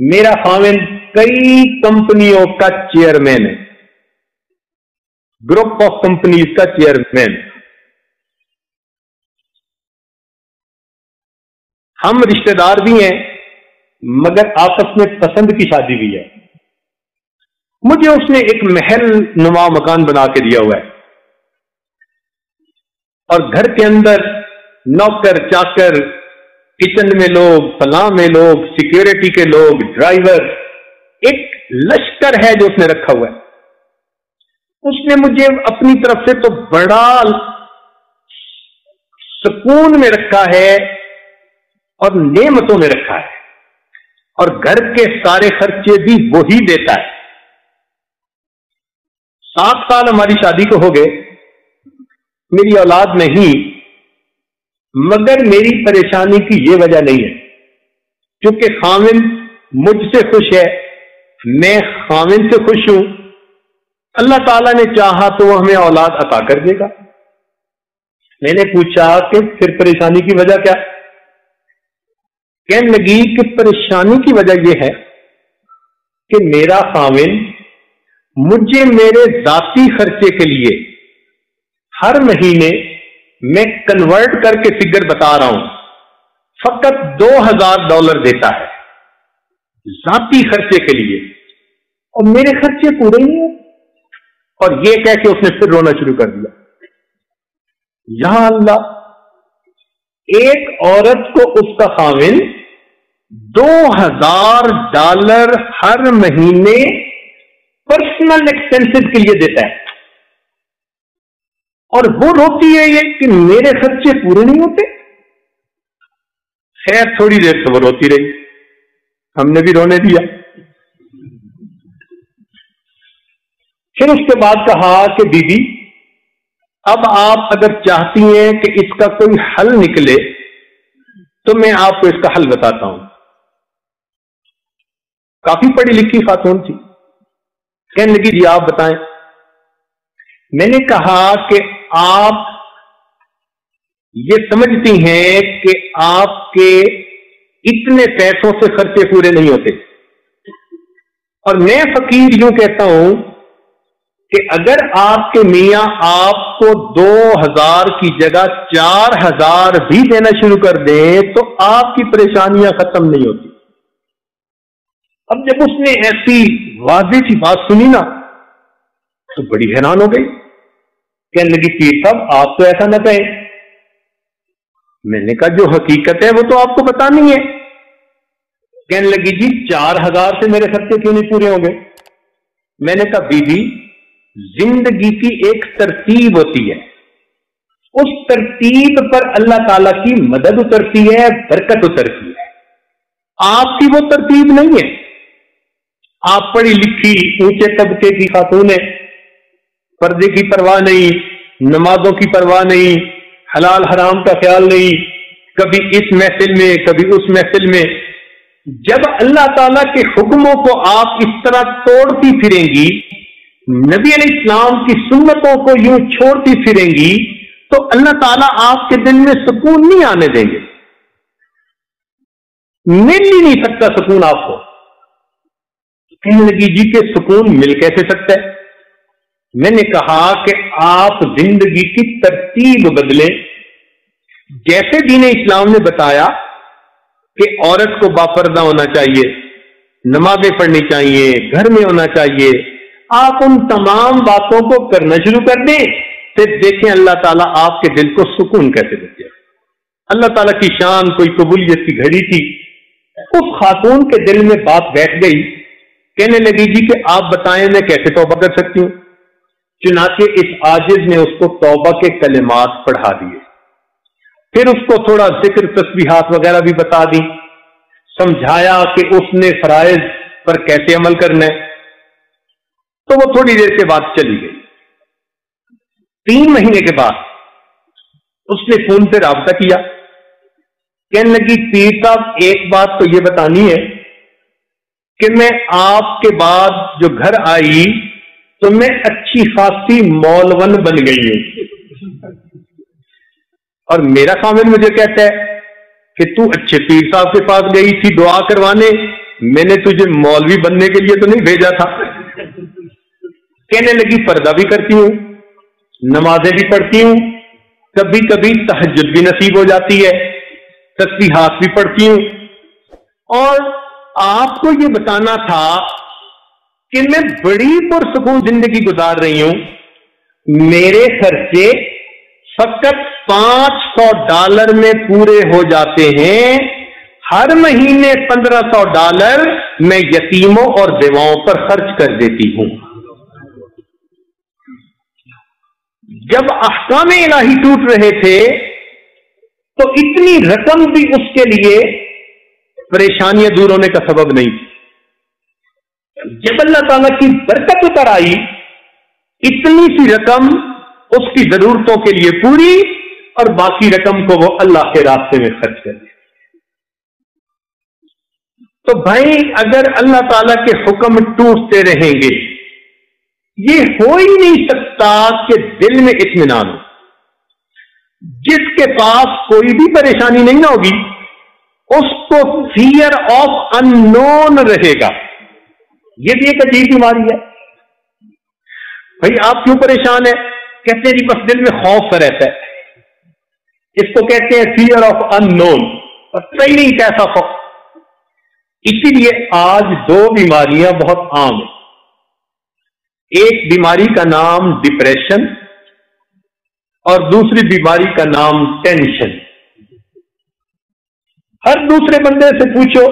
میرا خاوند کئی کمپنیوں کا چیئرمین ہے، گروپ آف کمپنیز کا چیئرمین. ہم رشتہ دار بھی ہیں مگر آپس میں پسند کی شادی بھی ہے. مجھے اس نے ایک محل نما مکان بنا کے دیا ہوا ہے اور گھر کے اندر نوکر چاکر، کچن میں لوگ، فلاں میں لوگ، سیکیورٹی کے لوگ، ڈرائیور، ایک لشکر ہے جو اس نے رکھا ہوا ہے. اس نے مجھے اپنی طرف سے تو بڑا سکون میں رکھا ہے اور نعمتوں میں رکھا ہے، اور گھر کے سارے خرچے بھی وہی دیتا ہے. 7 سال ہماری شادی کو ہو گئے، میری اولاد نہیں، مگر میری پریشانی کی یہ وجہ نہیں ہے کیونکہ خاوند مجھ سے خوش ہے، میں خاوند سے خوش ہوں. اللہ تعالیٰ نے چاہا تو وہ ہمیں اولاد عطا کر دے گا. میں نے پوچھا کہ پھر پریشانی کی وجہ کیا؟ کہنے لگی کہ پریشانی کی وجہ یہ ہے کہ میرا خاوند مجھے میرے ذاتی خرچے کے لیے ہر مہینے میں کنورٹ کر کے فگر بتا رہا ہوں فقط $2000 دیتا ہے ذاتی خرچے کے لیے، اور میرے خرچے پورے نہیں ہیں. اور یہ کہہ کے اس نے پھر رونا شروع کر دیا. یا اللہ، ایک عورت کو اس کا خاوند $2000 ہر مہینے پرسنل ایکسپینسز کے لیے دیتا ہے، اور وہ روتی ہے یہ کہ میرے خرچے پورے نہیں ہوتے. خیر تھوڑی دیر تو وہ روتی رہی، ہم نے بھی رونے دیا. پھر اس کے بعد کہا کہ بی بی اب آپ اگر چاہتی ہیں کہ اس کا کوئی حل نکلے تو میں آپ کو اس کا حل بتاتا ہوں. کافی پڑھی لکھی خاتون تھی، کہنے لگی جی آپ بتائیں. میں نے کہا کہ آپ یہ سمجھتی ہیں کہ آپ کے اتنے پیسوں سے خرچے پورے نہیں ہوتے، اور میں فقیر یوں کہتا ہوں کہ اگر آپ کے میاں آپ کو 2000 کی جگہ 4000 بھی دینا شروع کر دیں تو آپ کی پریشانیاں ختم نہیں ہوتی. اب جب اس نے ایسی واضح سی بات سنی نا تو بڑی حیران ہو گئی. کہنے لگی پیر صاحب آپ تو ایسا نہ کہیں. میں نے کہا جو حقیقت ہے وہ تو آپ کو بتانی ہے. کہنے لگی جی 4000 سے میرے خرچے کیوں نہیں پورے ہوں گے؟ میں نے کہا بی بی زندگی کی ایک ترتیب ہوتی ہے، اس ترتیب پر اللہ تعالی کی مدد اترتی ہے، برکت اترتی ہے. آپ کی وہ ترتیب نہیں ہے. آپ پڑھی لکھی اونچے طبقے کی خاتون ہیں، پردے کی پرواہ نہیں، نمازوں کی پرواہ نہیں، حلال حرام کا خیال نہیں، کبھی اس محفل میں کبھی اس محفل میں. جب اللہ تعالیٰ کے حکموں کو آپ اس طرح توڑتی پھریں گی، نبی علیہ السلام کی سنتوں کو یوں چھوڑتی پھریں گی، تو اللہ تعالیٰ آپ کے دل میں سکون نہیں آنے دیں گے. مل ہی نہیں سکتا سکون آپ کو. کہنے لگی جی کہ سکون مل کیسے سکتا ہے؟ میں نے کہا کہ آپ زندگی کی ترتیب بدلیں. جیسے دین اسلام نے بتایا کہ عورت کو باپردہ ہونا چاہیے، نمازیں پڑھنی چاہیے، گھر میں ہونا چاہیے، آپ ان تمام باتوں کو کرنا شروع کر دیں، پھر دیکھیں اللہ تعالیٰ آپ کے دل کو سکون کیسے دیتے ہیں. اللہ تعالیٰ کی شان کوئی قبولیت کی گھڑی تھی. اس خاتون کے دل میں بات بیٹھ گئی. کہنے لگی جی کہ آپ بتائیں میں کیسے توبہ کر سکتی ہوں. چنانچہ اس عاجز نے اس کو توبہ کے کلمات پڑھا دیے، پھر اس کو تھوڑا ذکر تسبیحات وغیرہ بھی بتا دی، سمجھایا کہ اس نے فرائض پر کیسے عمل کرنا ہے. تو وہ تھوڑی دیر کے بعد چلی گئی. 3 مہینے کے بعد اس نے فون پہ رابطہ کیا. کہنے لگی پیر صاحب ایک بات تو یہ بتانی ہے کہ میں آپ کے بعد جو گھر آئی تو میں اچھی خاصی مولون بن گئی ہوں، اور میرا خاوند مجھے کہتا ہے کہ تو اچھے پیر صاحب کے پاس گئی تھی دعا کروانے، میں نے تجھے مولوی بننے کے لیے تو نہیں بھیجا تھا. کہنے لگی پردہ بھی کرتی ہوں, نمازیں بھی پڑھتی ہوں, کبھی کبھی تہجد بھی نصیب ہو جاتی ہے, تسبیحات بھی پڑھتی ہوں, اور آپ کو یہ بتانا تھا کہ میں بڑی پرسکون زندگی گزار رہی ہوں. میرے خرچے فقط $500 میں پورے ہو جاتے ہیں. ہر مہینے $1500 میں یتیموں اور بیواؤں پر خرچ کر دیتی ہوں. جب احکام الہی ٹوٹ رہے تھے تو اتنی رقم بھی اس کے لیے پریشانیاں دور ہونے کا سبب نہیں تھی. جب اللہ تعالیٰ کی برکت اتر آئی, اتنی سی رقم اس کی ضرورتوں کے لیے پوری, اور باقی رقم کو وہ اللہ کے راستے میں خرچ کر دے. تو بھائی اگر اللہ تعالیٰ کے حکم ٹوٹتے رہیں گے, یہ ہو ہی نہیں سکتا کہ دل میں اطمینان ہو. جس کے پاس کوئی بھی پریشانی نہیں نہ ہوگی اس کو فیئر آف ان نون رہے گا. یہ بھی ایک عجیب بیماری ہے. بھائی آپ کیوں پریشان ہیں؟ کہتے ہیں جی بس دل میں خوف سا رہتا ہے. اس کو کہتے ہیں فیئر آف ان نون, اور صحیح نہیں کیسا خوف. اسی لیے آج 2 بیماریاں بہت عام ہیں. ایک بیماری کا نام ڈپریشن اور دوسری بیماری کا نام ٹینشن. ہر دوسرے بندے سے پوچھو,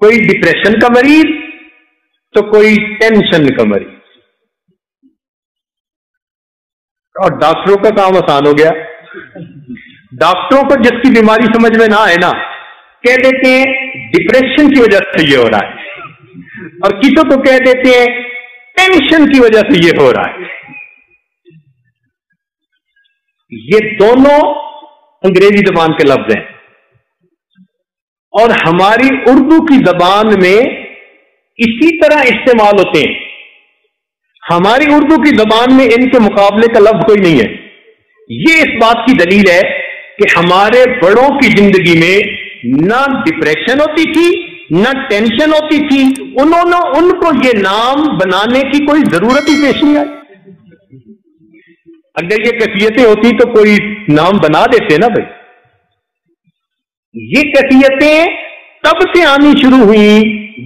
کوئی ڈپریشن کا مریض تو کوئی ٹینشن کا مریض. اور ڈاکٹروں کا کام آسان ہو گیا. ڈاکٹروں کو جس کی بیماری سمجھ میں نہ آئے نا, کہہ دیتے ہیں ڈپریشن کی وجہ سے یہ ہو رہا ہے, اور کسی کو کہہ دیتے ہیں ٹینشن کی وجہ سے یہ ہو رہا ہے. یہ دونوں انگریزی زبان کے لفظ ہیں, اور ہماری اردو کی زبان میں اسی طرح استعمال ہوتے ہیں. ہماری اردو کی زبان میں ان کے مقابلے کا لفظ کوئی نہیں ہے. یہ اس بات کی دلیل ہے کہ ہمارے بڑوں کی زندگی میں نہ ڈپریشن ہوتی تھی نہ ٹینشن ہوتی تھی. ان کو یہ نام بنانے کی کوئی ضرورت ہی پیش نہیں آئی. اگر یہ کیفیتیں ہوتی تو کوئی نام بنا دیتے نا بھائی. یہ کیفیتیں تب سے آنی شروع ہوئی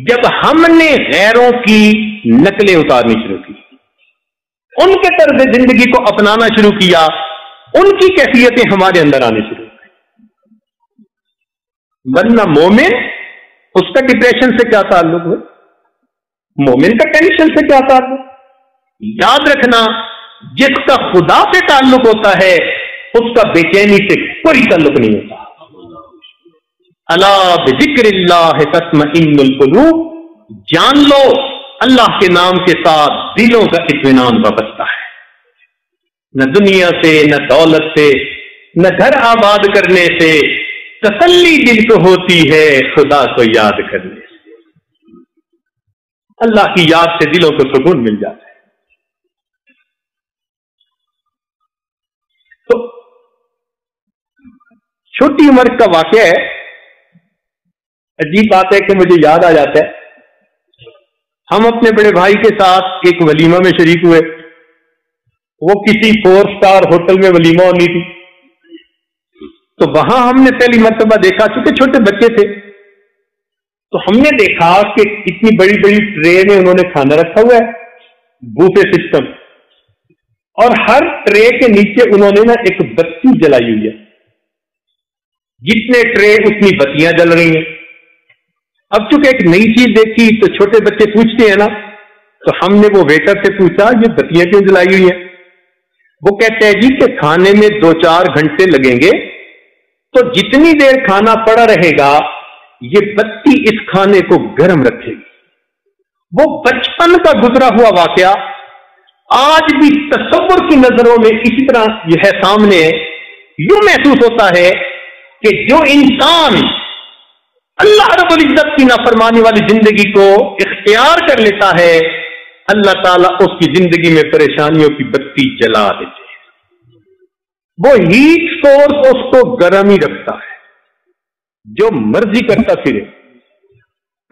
جب ہم نے غیروں کی نقلیں اتارنی شروع کی, ان کے طرز زندگی کو اپنانا شروع کیا, ان کی کیفیتیں ہمارے اندر آنی شروع ہوئی. ورنہ مومن, اس کا ڈپریشن سے کیا تعلق ہے؟ مومن کا ٹینشن سے کیا تعلق؟ یاد رکھنا, جس کا خدا سے تعلق ہوتا ہے اس کا بے چینی سے کوئی تعلق نہیں ہوتا. الا بذکر اللہ تطمئن القلوب, جان لو اللہ کے نام کے ساتھ دلوں کا اطمینان وابستہ ہے. نہ دنیا سے, نہ دولت سے, نہ گھر آباد کرنے سے تسلی دل کو ہوتی ہے خدا کو یاد کرنے سے. اللہ کی یاد سے دلوں کو سکون مل جاتا ہے. تو چھوٹی عمر کا واقعہ ہے, عجیب بات ہے کہ مجھے یاد آ جاتا ہے. ہم اپنے بڑے بھائی کے ساتھ ایک ولیمہ میں شریک ہوئے. وہ کسی 4 اسٹار ہوٹل میں ولیمہ ہونی تھی, تو وہاں ہم نے پہلی مرتبہ دیکھا, چونکہ چھوٹے بچے تھے, تو ہم نے دیکھا کہ اتنی بڑی بڑی ٹرے میں انہوں نے کھانا رکھا ہوا ہے, بوفے سسٹم, اور ہر ٹرے کے نیچے انہوں نے نا ایک بتی جلائی ہوئی ہے. جتنے ٹرے اتنی بتیاں جل رہی ہیں. اب چونکہ ایک نئی چیز دیکھی تو چھوٹے بچے پوچھتے ہیں نا, تو ہم نے وہ ویٹر سے پوچھا یہ بتیاں کیوں جلائی ہوئی ہیں؟ وہ کہتے ہیں جی کہ کھانے میں 2-4 گھنٹے لگیں گے, تو جتنی دیر کھانا پڑا رہے گا یہ بتی اس کھانے کو گرم رکھے گی. وہ بچپن کا گزرا ہوا واقعہ آج بھی تصور کی نظروں میں اسی طرح یہ ہے سامنے. یوں محسوس ہوتا ہے کہ جو انسان اللہ رب العزت کی نافرمانی والی زندگی کو اختیار کر لیتا ہے, اللہ تعالیٰ اس کی زندگی میں پریشانیوں کی بتی جلا دیتے ہیں. وہ ہیٹ سورس اس کو گرم ہی رکھتا ہے, جو مرضی کرتا پھرے.